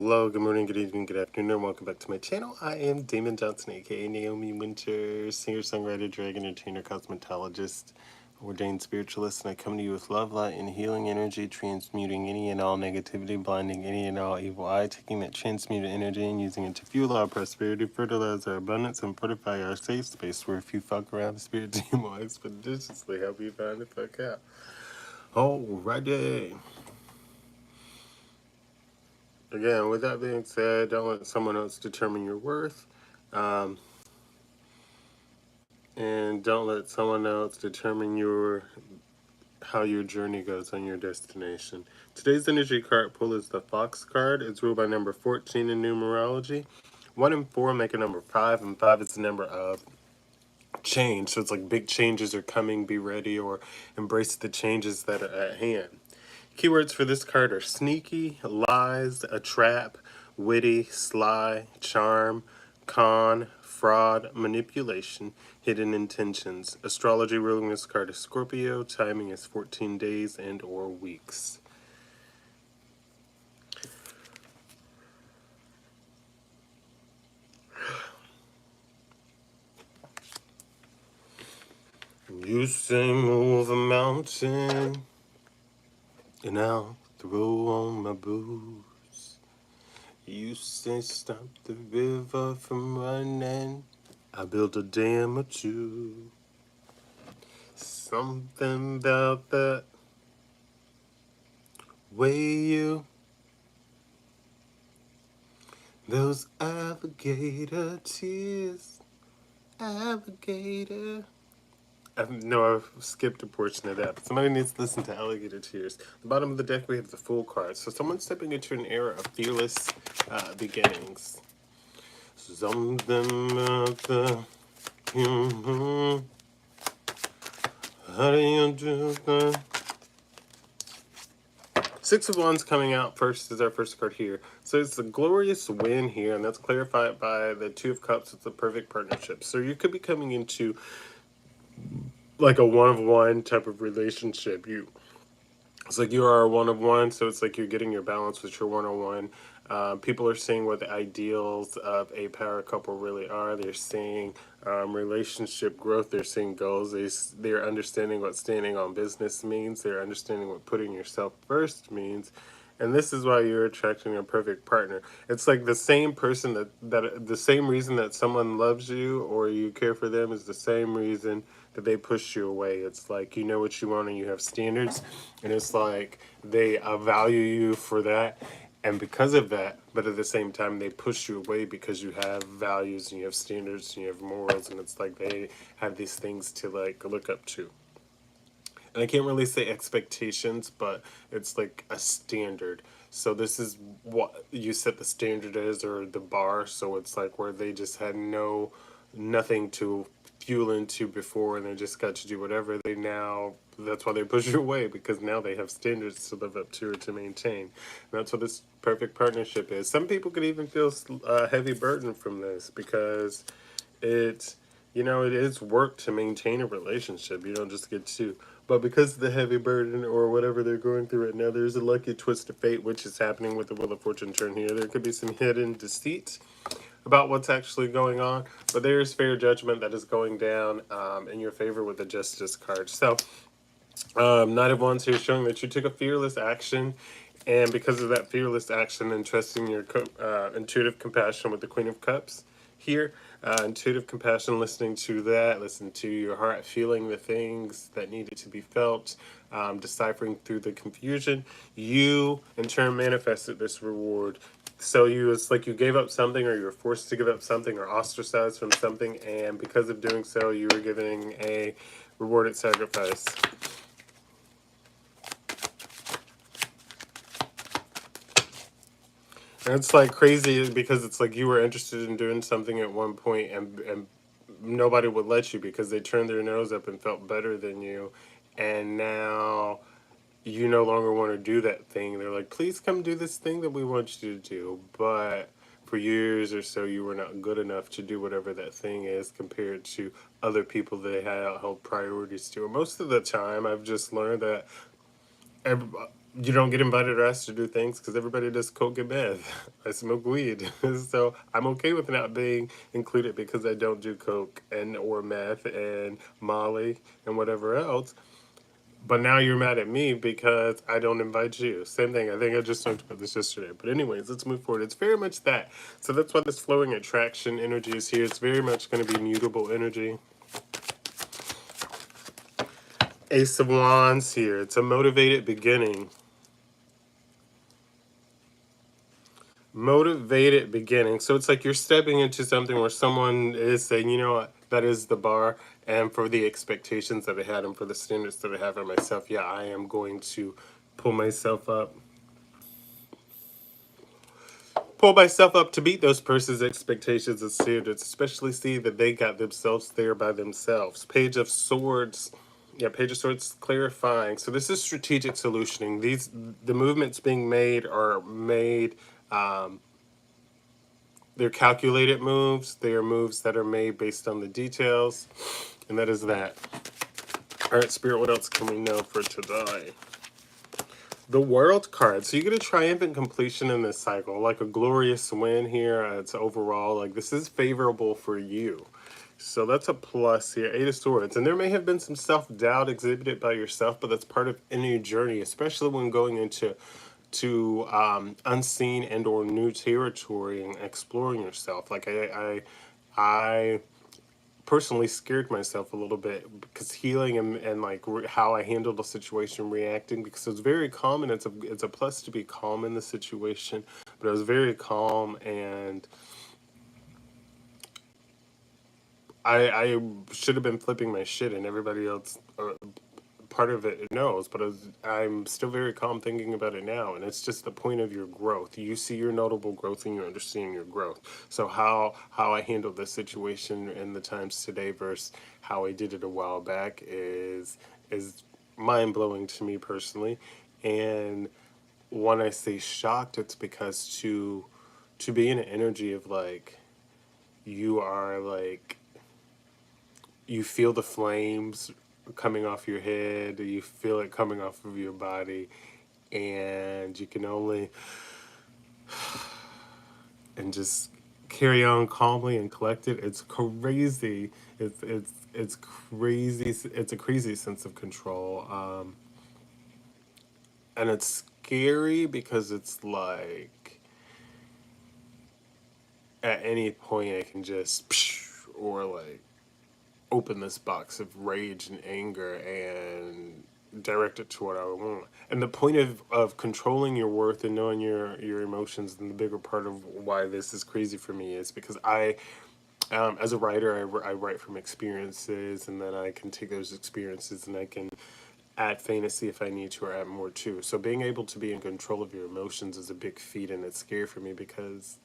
Hello, good morning, good evening, good afternoon, and welcome back to my channel. I am Damon Johnson, aka Naomi Wynters, singer, songwriter, drag entertainer, cosmetologist, ordained spiritualist, and I come to you with love, light, and healing energy, transmuting any and all negativity, blinding any and all evil eye, taking that transmuted energy and using it to fuel our prosperity, fertilize our abundance, and fortify our safe space where if you fuck around, the spirit team will expeditiously help you find the fuck out. Alrighty. Again, with that being said, don't let someone else determine your worth. And don't let someone else determine how your journey goes on your destination. Today's energy card pull is the Fox card. It's ruled by number 14 in numerology. 1 and 4 make a number 5, and 5 is the number of change. So it's like big changes are coming, be ready, or embrace the changes that are at hand. Keywords for this card are sneaky, lies, a trap, witty, sly, charm, con, fraud, manipulation, hidden intentions. Astrology ruling this card is Scorpio. Timing is 14 days and or weeks. You say move a mountain, and I'll throw on my boots. You say stop the river from running, I built a dam or two. Something about that way those alligator tears, alligator. I've skipped a portion of that, but somebody needs to listen to Alligator Tears. The bottom of the deck, we have the Fool card. So someone's stepping into an era of fearless beginnings. Something about the how do you do that? Six of Wands coming out first is our first card here. So it's a glorious win here, and that's clarified by the Two of Cups. It's a perfect partnership. So you could be coming into like a one-of-one type of relationship. It's like you are a one-of-one, so it's like you're getting your balance with your one-on-one. People are seeing what the ideals of a power couple really are. They're seeing relationship growth. They're seeing goals. They're understanding what standing on business means. They're understanding what putting yourself first means. And this is why you're attracting a perfect partner. It's like the same person that the same reason that someone loves you or you care for them is the same reason that they push you away. It's like you know what you want and you have standards, and it's like they value you for that, and because of that, but at the same time they push you away because you have values and you have standards and you have morals, and it's like they have these things to like look up to. And I can't really say expectations, but it's like a standard. So this is what you set the standard as, or the bar. So it's like where they just had nothing to fuel into before, and they just got to do whatever. That's why they push you away, because now they have standards to live up to or to maintain. And that's what this perfect partnership is. Some people could even feel a heavy burden from this, because it's, it is work to maintain a relationship. You don't just get to. But because of the heavy burden or whatever they're going through right now, there's a lucky twist of fate, which is happening with the Wheel of Fortune turn here. There could be some hidden deceit about what's actually going on, but there is fair judgment that is going down in your favor with the Justice card. So, Knight of Wands here showing that you took a fearless action, and because of that fearless action and trusting your intuitive compassion with the Queen of Cups here, intuitive compassion, listening to that, listen to your heart, feeling the things that needed to be felt, deciphering through the confusion, you in turn manifested this reward. So it's like you gave up something, or you were forced to give up something, or ostracized from something, and because of doing so, you were giving a rewarded sacrifice. And it's like crazy because it's like you were interested in doing something at one point, and nobody would let you because they turned their nose up and felt better than you, and now you no longer want to do that thing. They're like, please come do this thing that we want you to do, but for years or so you were not good enough to do whatever that thing is compared to other people they had held priorities to. And most of the time I've just learned that you don't get invited or asked to do things because everybody does coke and meth. I smoke weed, so I'm okay with not being included because I don't do coke and or meth and Molly and whatever else. But now you're mad at me because I don't invite you. Same thing. I think I just talked about this yesterday. But anyways, let's move forward. It's very much that. So that's why this flowing attraction energy is here. It's very much going to be mutable energy. Ace of Wands here. It's a motivated beginning. Motivated beginning. So it's like you're stepping into something where someone is saying, you know what, that is the bar. And for the expectations that I had and for the standards that I have for myself, yeah, I am going to pull myself up. Pull myself up to meet those person's expectations and standards, especially see that they got themselves there by themselves. Page of Swords. Yeah, Page of Swords clarifying. So this is strategic solutioning. The movements being made are made. They're calculated moves. They are moves that are made based on the details, and that is that. All right, Spirit. What else can we know for today? The World card. So you get a triumphant completion in this cycle, like a glorious win here. It's overall like this is favorable for you. So that's a plus here. Eight of Swords. And there may have been some self-doubt exhibited by yourself, but that's part of any journey, especially when going into unseen and or new territory and exploring yourself. Like I personally scared myself a little bit because healing and like how I handled the situation, reacting, because it's very calm and it's a plus to be calm in the situation, but I was very calm and I should have been flipping my shit and everybody else part of it knows, but I'm still very calm thinking about it now, and it's just the point of your growth. You see your notable growth and you understand your growth. So how I handled this situation in the times today versus how I did it a while back is mind blowing to me personally. And when I say shocked, it's because to be in an energy of like you are like you feel the flames coming off your head, you feel it coming off of your body, and you can only and just carry on calmly and collected. It's crazy. It's crazy. It's a crazy sense of control, and it's scary because it's like at any point I can just or like open this box of rage and anger and direct it to what I want. And the point of controlling your worth and knowing your emotions, and the bigger part of why this is crazy for me is because as a writer, I write from experiences, and then I can take those experiences and I can add fantasy if I need to or add more too. So being able to be in control of your emotions is a big feat, and it's scary for me because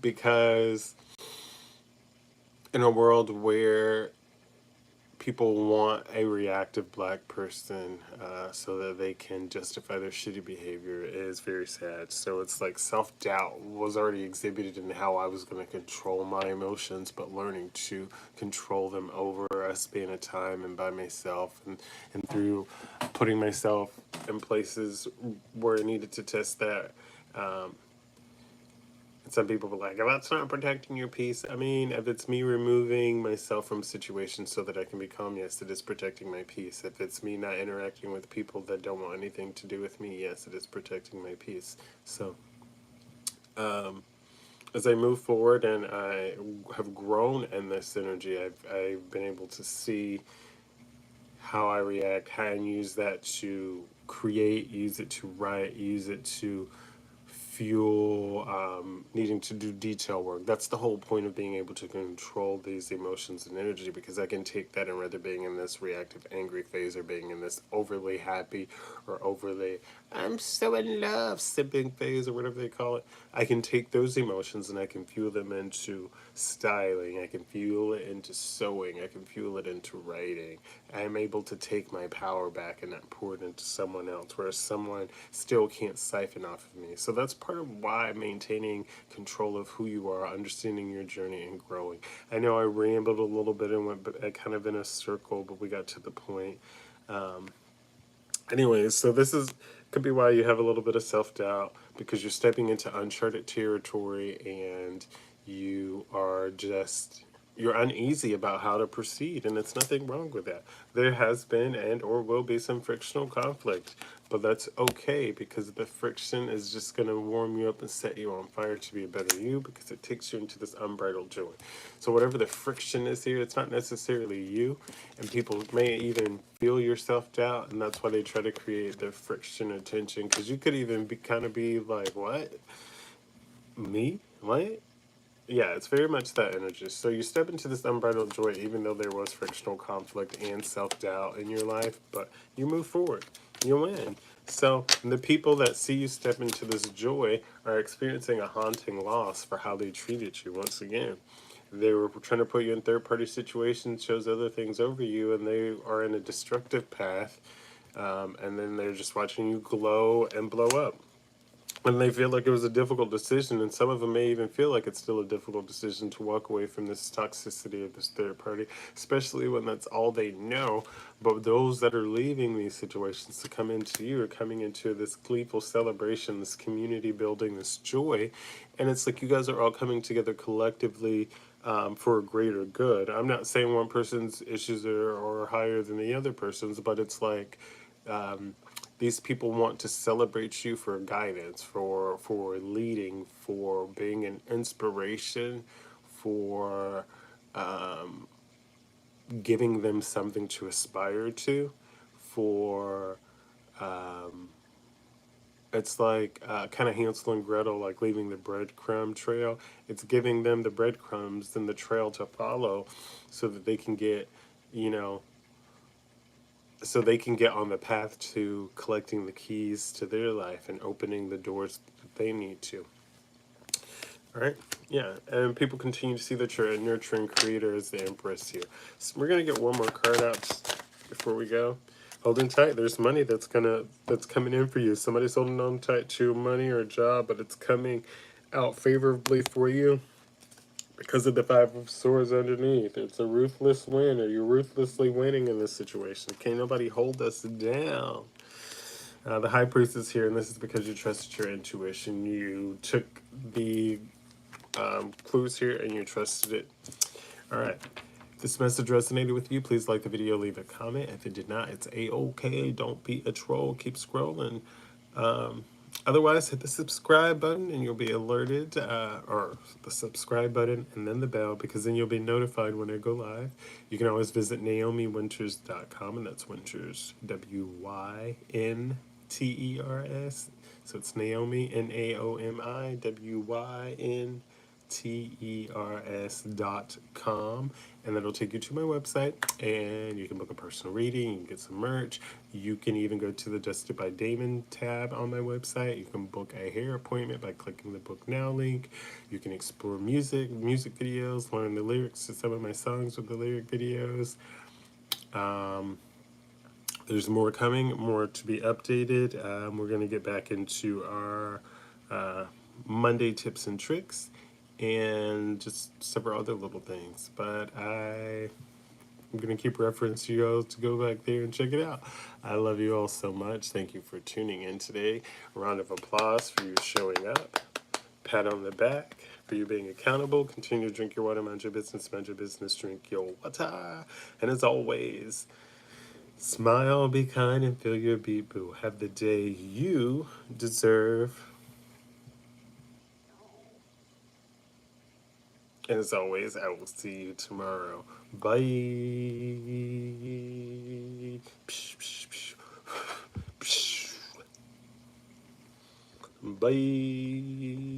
because in a world where people want a reactive black person so that they can justify their shitty behavior is very sad. So it's like self-doubt was already exhibited in how I was going to control my emotions, but learning to control them over a span of time and by myself, and through putting myself in places where I needed to test that. Um, some people were like, that's not protecting your peace. I mean, if it's me removing myself from situations so that I can be calm, yes, it is protecting my peace. If it's me not interacting with people that don't want anything to do with me, yes, it is protecting my peace. So, as I move forward and I have grown in this energy, I've been able to see how I react, how I use that to create, use it to write, use it to fuel needing to do detail work. That's the whole point of being able to control these emotions and energy, because I can take that and rather being in this reactive angry phase or being in this overly happy or overly I'm so in love sipping phase or whatever they call it. I can take those emotions and I can fuel them into styling. I can fuel it into sewing. I can fuel it into writing. I'm able to take my power back and not pour it into someone else, whereas someone still can't siphon off of me. So that's part of why maintaining control of who you are, understanding your journey, and growing. I know I rambled a little bit and went kind of in a circle, but we got to the point. Anyways, so this is could be why you have a little bit of self-doubt, because you're stepping into uncharted territory and you are just you're uneasy about how to proceed, and it's nothing wrong with that. There has been and or will be some frictional conflict, but that's okay, because the friction is just going to warm you up and set you on fire to be a better you, because it takes you into this unbridled joy. So whatever the friction is here, it's not necessarily you, and people may even feel your self-doubt, and that's why they try to create the friction or tension, because you could even be kind of be like, what, me, what? Yeah, it's very much that energy. So you step into this unbridled joy, even though there was frictional conflict and self-doubt in your life, but you move forward, you win. So the people that see you step into this joy are experiencing a haunting loss for how they treated you. Once again, they were trying to put you in third-party situations, chose other things over you, and they are in a destructive path, and then they're just watching you glow and blow up. And they feel like it was a difficult decision, and some of them may even feel like it's still a difficult decision to walk away from this toxicity of this third party, especially when that's all they know. But those that are leaving these situations to come into you are coming into this gleeful celebration, this community building, this joy, and it's like you guys are all coming together collectively, for a greater good. I'm not saying one person's issues are higher than the other person's, but it's like, these people want to celebrate you for guidance, for leading, for being an inspiration, for giving them something to aspire to, for it's like, kind of Hansel and Gretel, like leaving the breadcrumb trail. It's giving them the breadcrumbs and the trail to follow, so that they can get, you know, so they can get on the path to collecting the keys to their life and opening the doors that they need to. All right, yeah, and people continue to see that you're a nurturing creator as the Empress here. So we're gonna get one more card out before we go. Holding tight. There's money that's coming in for you. Somebody's holding on tight to money or a job, but it's coming out favorably for you because of the Five of Swords underneath. It's a ruthless win, or you're ruthlessly winning in this situation. Can't nobody hold us down. The High Priestess here, and this is because you trusted your intuition. You took the clues here and you trusted it. All right. If this message resonated with you, please like the video, leave a comment. If it did not, it's a-okay. Don't be a troll. Keep scrolling. Otherwise, hit the subscribe button and you'll be alerted, or the subscribe button and then the bell, because then you'll be notified when I go live. You can always visit NaomiWynters.com, and that's Winters, Wynters. So it's Naomi, NaomiWynters.com, and that'll take you to my website, and you can book a personal reading, you can get some merch, you can even go to the Dusted by Damon tab on my website. You can book a hair appointment by clicking the Book Now link. You can explore music videos, learn the lyrics to some of my songs with the lyric videos. There's more coming, more to be updated. We're going to get back into our Monday tips and tricks, and just several other little things. But I'm going to keep referencing you all to go back there and check it out. I love you all so much. Thank you for tuning in today. A round of applause for you showing up. Pat on the back for you being accountable. Continue to drink your water, mind your business, drink your water. And as always, smile, be kind, and feel your beat, boo. Have the day you deserve. And as always, I will see you tomorrow. Bye. Bye.